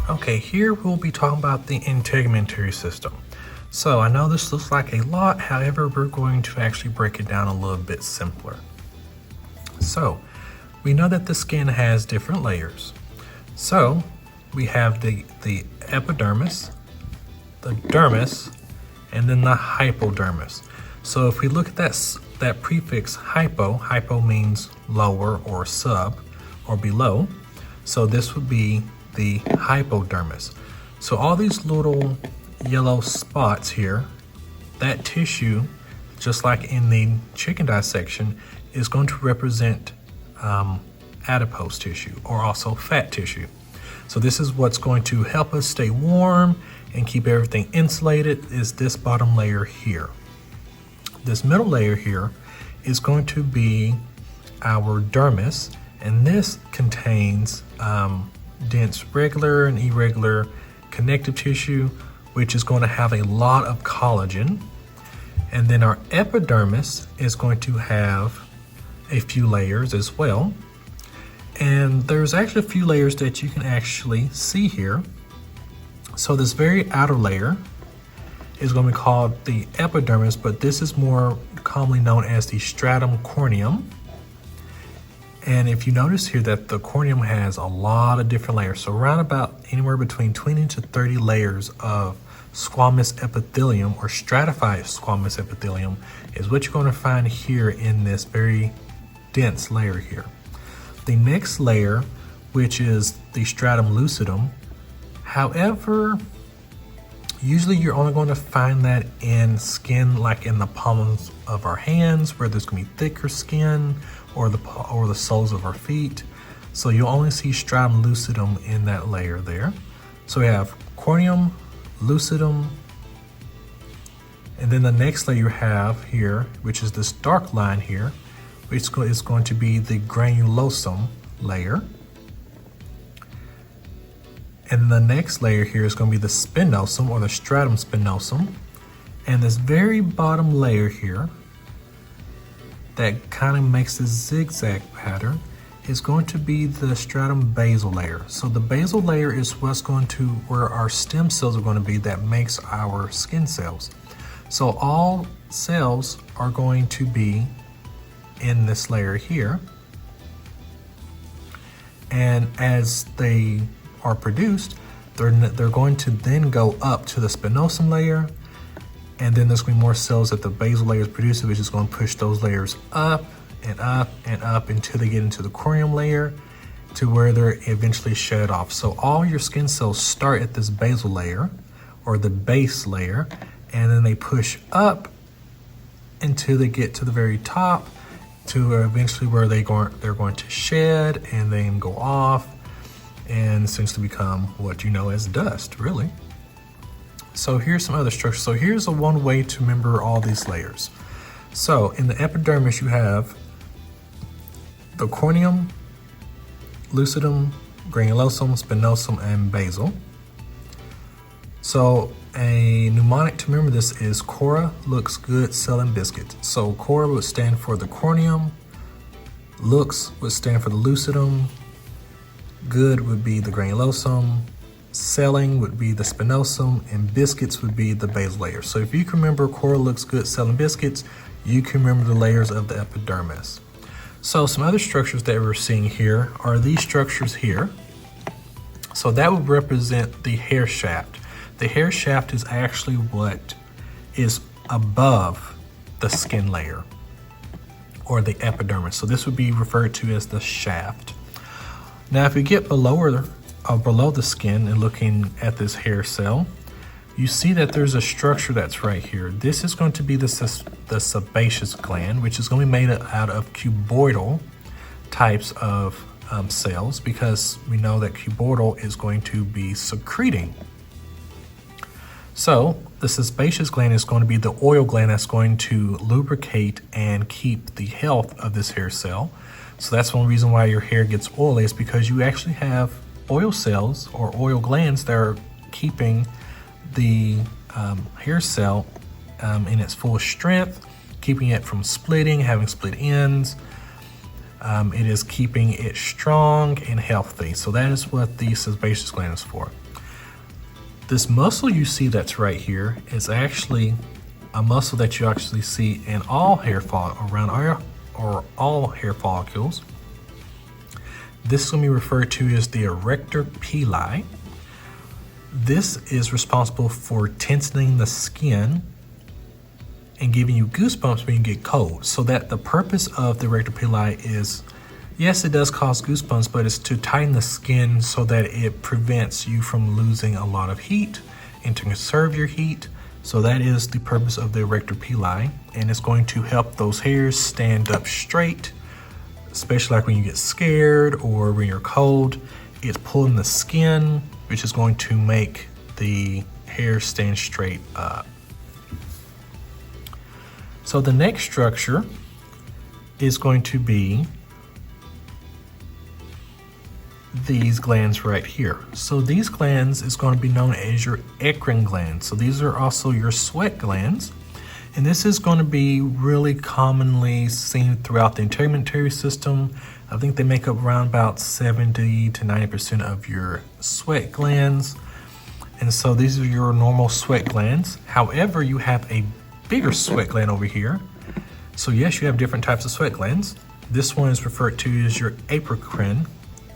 Okay, here we'll be talking about the integumentary system. So I know this looks like a lot, however, we're going to actually break it down a little bit simpler. So we know that the skin has different layers. So we have the epidermis, the dermis, and then the hypodermis. So if we look at that prefix hypo means lower or sub or below. So this would be the hypodermis. So all these little yellow spots here, that tissue, just like in the chicken dissection, is going to represent adipose tissue or also fat tissue. So this is what's going to help us stay warm and keep everything insulated, is this bottom layer here. This middle layer here is going to be our dermis, and this contains dense regular and irregular connective tissue, which is going to have a lot of collagen. And then our epidermis is going to have a few layers as well. And there's actually a few layers that you can actually see here. So this very outer layer is going to be called the epidermis, but this is more commonly known as the stratum corneum. And if you notice here that the corneum has a lot of different layers, so around about anywhere between 20 to 30 layers of squamous epithelium or stratified squamous epithelium is what you're going to find here in this very dense layer here. The next layer, which is the stratum lucidum, however, usually you're only going to find that in skin like in the palms of our hands, where there's going to be thicker skin, or the soles of our feet. So you'll only see stratum lucidum in that layer there. So we have corneum, lucidum, and then the next layer you have here, which is this dark line here, which is going to be the granulosum layer. And the next layer here is going to be the spinosum or the stratum spinosum. And this very bottom layer here that kind of makes this zigzag pattern is going to be the stratum basal layer. So the basal layer is where our stem cells are going to be that makes our skin cells. So all cells are going to be in this layer here. And as they are produced, they're going to then go up to the spinosum layer, and then there's going to be more cells that the basal layer is producing, which is going to push those layers up and up and up until they get into the corneum layer, to where they're eventually shed off. So all your skin cells start at this basal layer or the base layer, and then they push up until they get to the very top, to eventually where they're going to shed and then go off and essentially become what you know as dust, really. So here's some other structures. So here's one way to remember all these layers. So in the epidermis, you have the corneum, lucidum, granulosum, spinosum, and basal. So a mnemonic to remember this is Cora looks good selling biscuits. So Cora would stand for the corneum, looks would stand for the lucidum, good would be the granulosum, selling would be the spinosum, and biscuits would be the basal layer. So if you can remember Cora looks good selling biscuits, you can remember the layers of the epidermis. So some other structures that we're seeing here are these structures here. So that would represent the hair shaft. The hair shaft is actually what is above the skin layer or the epidermis. So this would be referred to as the shaft. Now if we get below the skin and looking at this hair cell, you see that there's a structure that's right here. This is going to be the sebaceous gland, which is going to be made out of cuboidal types of cells, because we know that cuboidal is going to be secreting. So the sebaceous gland is going to be the oil gland that's going to lubricate and keep the health of this hair cell. So that's one reason why your hair gets oily, is because you actually have oil cells or oil glands that are keeping the hair cell in its full strength, keeping it from splitting, having split ends. It is keeping it strong and healthy. So that is what the sebaceous gland is for. This muscle you see that's right here is actually a muscle that you actually see in all hair all hair follicles. This is going to be referred to as the erector pili. This is responsible for tensioning the skin and giving you goosebumps when you get cold. So that the purpose of the erector pili is, yes, it does cause goosebumps, but it's to tighten the skin so that it prevents you from losing a lot of heat and to conserve your heat. So that is the purpose of the erector pili, and it's going to help those hairs stand up straight, especially like when you get scared or when you're cold. It's pulling the skin, which is going to make the hair stand straight up. So the next structure is going to be these glands right here. So these glands is going to be known as your eccrine glands. So these are also your sweat glands. And this is going to be really commonly seen throughout the integumentary system. I think they make up around about 70 to 90% of your sweat glands. And so these are your normal sweat glands. However, you have a bigger sweat gland over here. So yes, you have different types of sweat glands. This one is referred to as your apocrine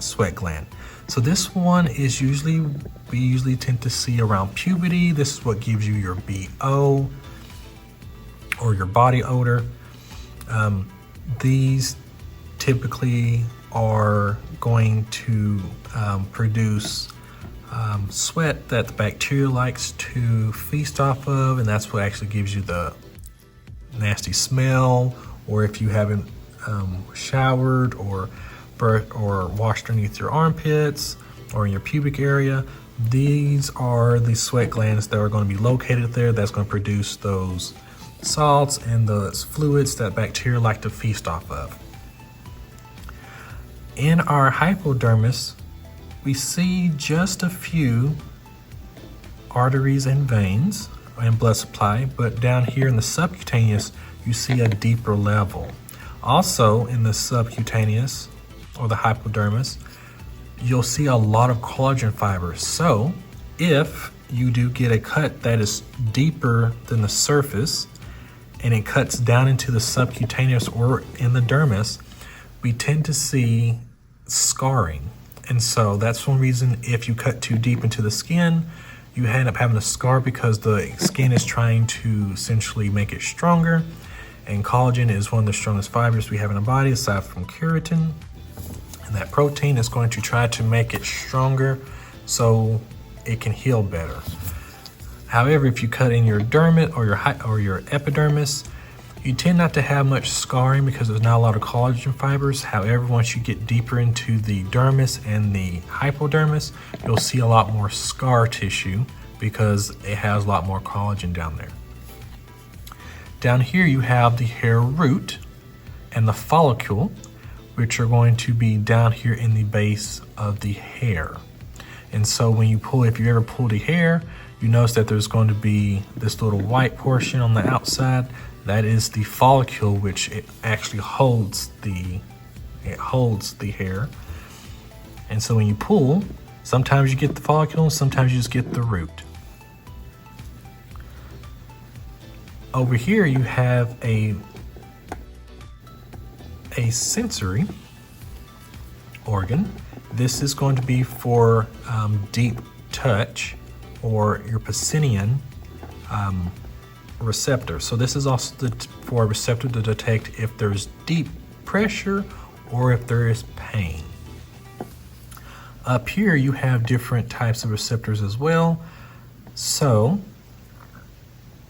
sweat gland. So this one is we usually tend to see around puberty. This is what gives you your BO or your body odor. These typically are going to produce sweat that the bacteria likes to feast off of, and that's what actually gives you the nasty smell. Or if you haven't showered or washed underneath your armpits or in your pubic area, these are the sweat glands that are going to be located there. That's going to produce those salts and those fluids that bacteria like to feast off of. In our hypodermis, we see just a few arteries and veins and blood supply, but down here in the subcutaneous, you see a deeper level. Also in the subcutaneous or the hypodermis, you'll see a lot of collagen fibers. So if you do get a cut that is deeper than the surface and it cuts down into the subcutaneous or in the dermis, we tend to see scarring. And so that's one reason if you cut too deep into the skin, you end up having a scar because the skin is trying to essentially make it stronger. And collagen is one of the strongest fibers we have in our body aside from keratin. And that protein is going to try to make it stronger so it can heal better. However, if you cut in your dermis or your epidermis, you tend not to have much scarring because there's not a lot of collagen fibers. However, once you get deeper into the dermis and the hypodermis, you'll see a lot more scar tissue because it has a lot more collagen down there. Down here you have the hair root and the follicle, which are going to be down here in the base of the hair. And so when you pull, if you ever pull the hair, you notice that there's going to be this little white portion on the outside. That is the follicle, which it actually holds the hair. And so when you pull, sometimes you get the follicle, sometimes you just get the root. Over here you have a sensory organ. This is going to be for deep touch or your Pacinian receptor. So this is also for a receptor to detect if there's deep pressure or if there is pain. Up here you have different types of receptors as well. So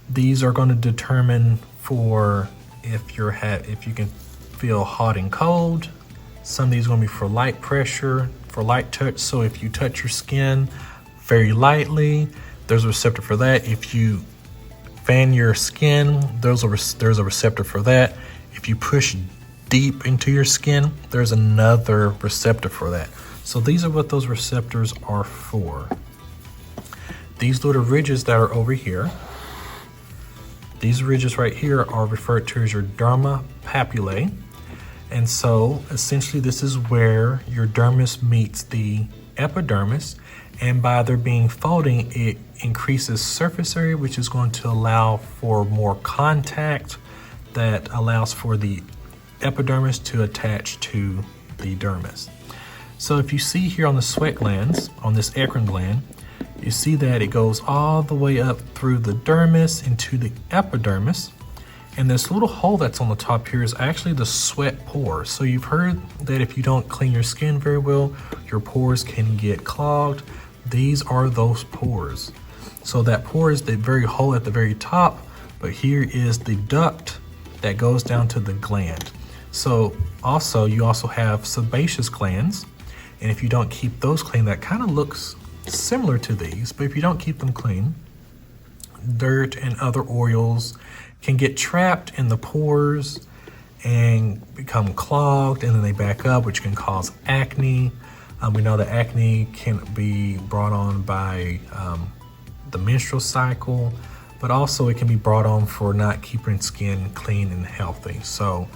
these are going to determine for if you can feel hot and cold. Some of these are going to be for light pressure, for light touch. So if you touch your skin very lightly, there's a receptor for that. If you fan your skin, there's a receptor for that. If you push deep into your skin, there's another receptor for that. So these are what those receptors are for. These little ridges that are over here, These ridges right here are referred to as your derma papillae. And so essentially this is where your dermis meets the epidermis, and by there being folding, it increases surface area, which is going to allow for more contact that allows for the epidermis to attach to the dermis. So if you see here on the sweat glands, on this eccrine gland, you see that it goes all the way up through the dermis into the epidermis. And this little hole that's on the top here is actually the sweat pore. So you've heard that if you don't clean your skin very well, your pores can get clogged. These are those pores. So that pore is the very hole at the very top, but here is the duct that goes down to the gland. So also, you also have sebaceous glands. And if you don't keep those clean, that kind of looks similar to these, but if you don't keep them clean, dirt and other oils can get trapped in the pores and become clogged, and then they back up, which can cause acne. We know that acne can be brought on by the menstrual cycle, but also it can be brought on for not keeping skin clean and healthy. So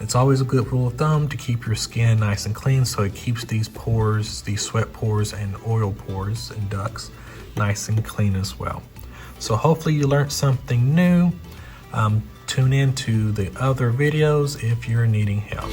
it's always a good rule of thumb to keep your skin nice and clean so it keeps these pores, these sweat pores and oil pores and ducts nice and clean as well. So hopefully you learned something new. Tune in to the other videos if you're needing help.